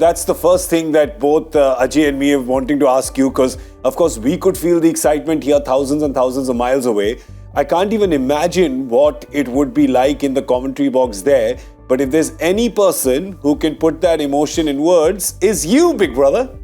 That's the first thing that both Ajay and me are wanting to ask you, because of course we could feel the excitement here thousands and thousands of miles away. I can't even imagine what it would be like in the commentary box there. But if there's any person who can put that emotion in words, is you, big brother.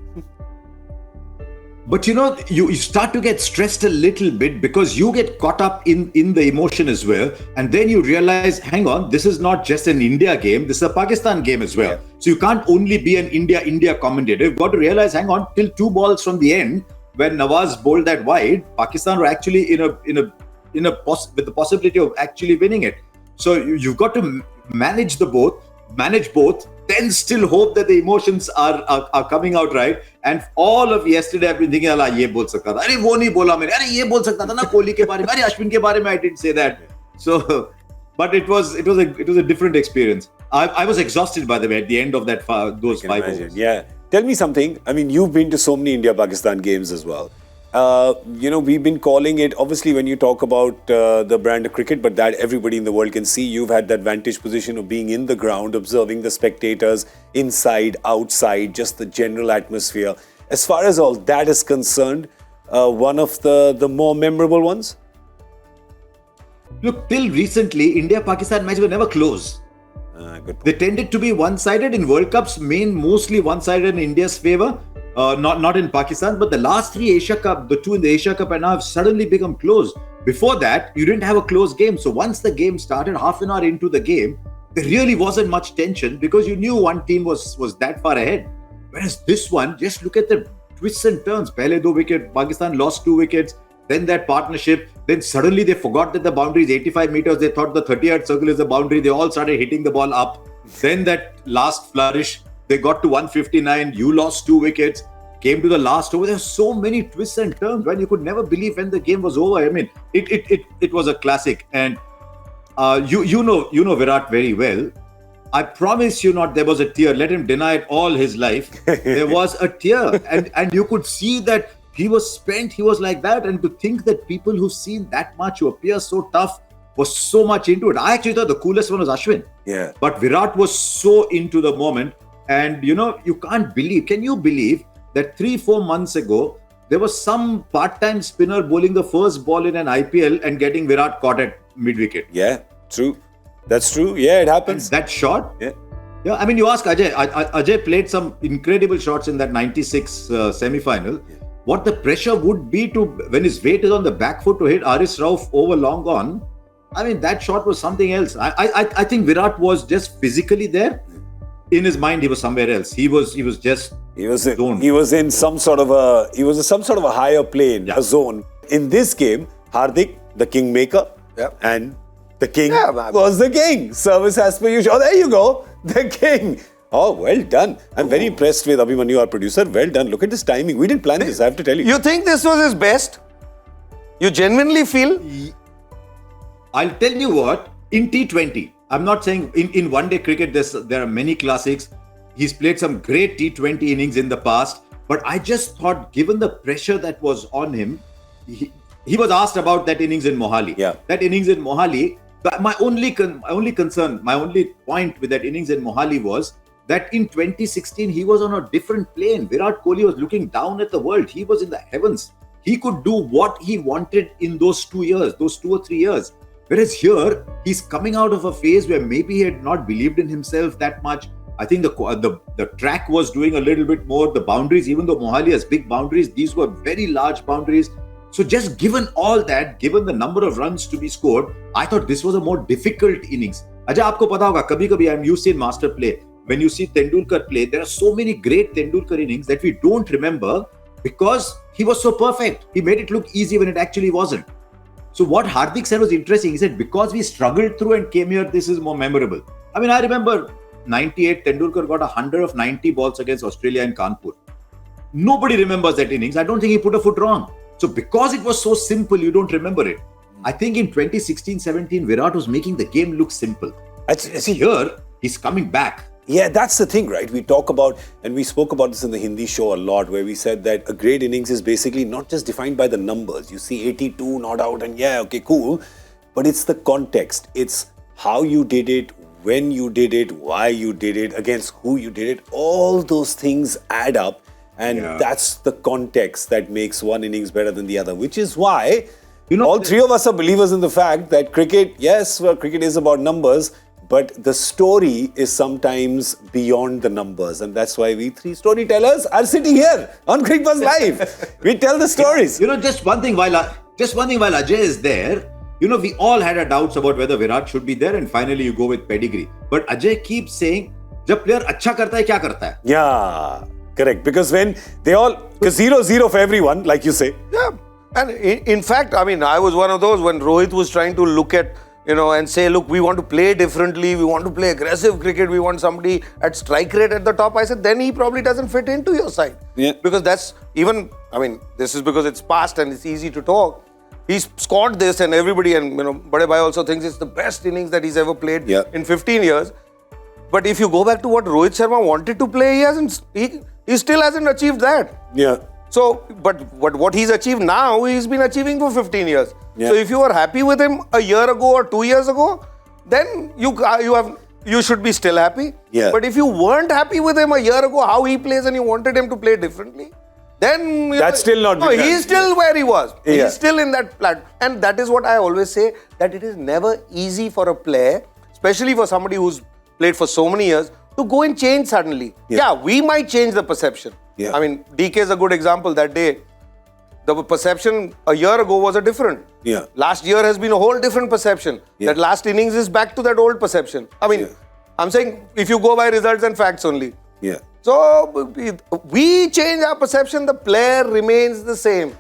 But you start to get stressed a little bit because you get caught up in the emotion as well. And then you realize, hang on, this is not just an India game, this is a Pakistan game as well. Yeah. So you can't only be an India commentator. You've got to realize, hang on, till 2 balls from the end, when Nawaz bowled that wide, Pakistan were actually with the possibility of actually winning it. So you've got to manage both, then still hope that the emotions are coming out right. And all of yesterday I've been thinking, Allah, ye bol sakta tha. Arey wo nahi bola maine. Arey ye bol sakta tha na Kohli ke bare mein. Arey Ashwin ke bare mein I didn't say that. So, but it was a different experience. I was exhausted, by the way, at the end of those 5 overs. Yeah. Tell me something. I mean, you've been to so many India-Pakistan games as well. We've been calling it, obviously, when you talk about the brand of cricket, but that everybody in the world can see, you've had that vantage position of being in the ground, observing the spectators, inside, outside, just the general atmosphere. As far as all that is concerned, one of the more memorable ones? Look, till recently, India-Pakistan matches were never close. They tended to be one-sided. In World Cups, mostly one-sided in India's favour. Not in Pakistan, but the last 3 Asia Cup, the 2 in the Asia Cup, and now have suddenly become close. Before that, you didn't have a close game. So once the game started, half an hour into the game, there really wasn't much tension because you knew one team was that far ahead. Whereas this one, just look at the twists and turns. Pehle 2 wickets, Pakistan lost 2 wickets, then that partnership, then suddenly they forgot that the boundary is 85 meters. They thought the 30-yard circle is the boundary. They all started hitting the ball up. Then that last flourish, they got to 159. You lost 2 wickets. Came to the last over. There were so many twists and turns when you could never believe when the game was over. I mean, it was a classic. And you know Virat very well. I promise you not, there was a tear. Let him deny it all his life. There was a tear, and you could see that he was spent. He was like that. And to think that people who've seen that much, who appear so tough, was so much into it. I actually thought the coolest one was Ashwin. Yeah. But Virat was so into the moment. And you can't believe. Can you believe that 3-4 months ago, there was some part-time spinner bowling the first ball in an IPL and getting Virat caught at mid-wicket? Yeah, true. That's true. Yeah, it happens. And that shot? Yeah. Yeah, I mean, you ask Ajay. Ajay played some incredible shots in that 96 semi-final. Yeah. What the pressure would be when his weight is on the back foot to hit Haris Rauf over long gone. I mean, that shot was something else. I think Virat was just physically there. In his mind, he was somewhere else. He was in some sort of a higher plane, a zone. In this game, Hardik, the kingmaker, and the king was the king. Service as per usual. Oh, there you go, the king. Oh, well done. I'm very impressed with Abhimanyu, our producer. Well done. Look at this timing. We didn't plan this, I have to tell you. You think this was his best? You genuinely feel? I'll tell you what, in T20, I'm not saying in one-day cricket there are many classics. He's played some great T20 innings in the past, but I just thought, given the pressure that was on him, he was asked about that innings in Mohali. Yeah. That innings in Mohali, my only point with that innings in Mohali was that in 2016 he was on a different plane. Virat Kohli was looking down at the world. He was in the heavens. He could do what he wanted in those 2 years, those 2 or 3 years. Whereas here, he's coming out of a phase where maybe he had not believed in himself that much. I think the track was doing a little bit more. The boundaries, even though Mohali has big boundaries, these were very large boundaries. So just given all that, given the number of runs to be scored, I thought this was a more difficult innings. Ajay, aapko pata hoga, kabhi I'm used to in master play. When you see Tendulkar play, there are so many great Tendulkar innings that we don't remember because he was so perfect. He made it look easy when it actually wasn't. So what Hardik said was interesting. He said, because we struggled through and came here, this is more memorable. I mean, I remember 98, Tendulkar got 100 of 90 balls against Australia in Kanpur. Nobody remembers that innings. I don't think he put a foot wrong. So because it was so simple, you don't remember it. I think in 2016-17, Virat was making the game look simple. Here, he's coming back. Yeah, that's the thing, right? We talk about, and we spoke about this in the Hindi show a lot, where we said that a great innings is basically not just defined by the numbers. You see 82 not out and yeah, okay, cool. But it's the context. It's how you did it, when you did it, why you did it, against who you did it, all those things add up. And that's the context that makes one innings better than the other, which is why all three of us are believers in the fact that cricket, yes, well, cricket is about numbers, but the story is sometimes beyond the numbers. And that's why we three storytellers are sitting here on Cricket Buzz Live. We tell the stories. Just one thing while Ajay is there, we all had our doubts about whether Virat should be there, and finally you go with pedigree. But Ajay keeps saying, जब player अच्छा करता है क्या करता है? Yeah, correct. Because when they all, 0-0 for everyone, like you say. Yeah. And in fact, I mean, I was one of those when Rohit was trying to look at, and say, look, we want to play differently, we want to play aggressive cricket, we want somebody at strike rate at the top. I said, then he probably doesn't fit into your side. Yeah. Because that's even, this is because it's past and it's easy to talk. He's scored this and everybody, and Bade Bhai also thinks it's the best innings that he's ever played in 15 years. But if you go back to what Rohit Sharma wanted to play, he still hasn't achieved that. Yeah. So, but what he's achieved now, he's been achieving for 15 years. Yeah. So if you were happy with him a year ago or 2 years ago, then you should be still happy. Yeah. But if you weren't happy with him a year ago, how he plays, and you wanted him to play differently, then that's still not. No, he's still where he was. Yeah. He's still in that platform. And that is what I always say, that it is never easy for a player, especially for somebody who's played for so many years, to go and change suddenly. Yeah, we might change the perception. Yeah. DK is a good example. That day, the perception a year ago was a different. Yeah. Last year has been a whole different perception. Yeah. That last innings is back to that old perception. I'm saying if you go by results and facts only. Yeah. So we change our perception, the player remains the same.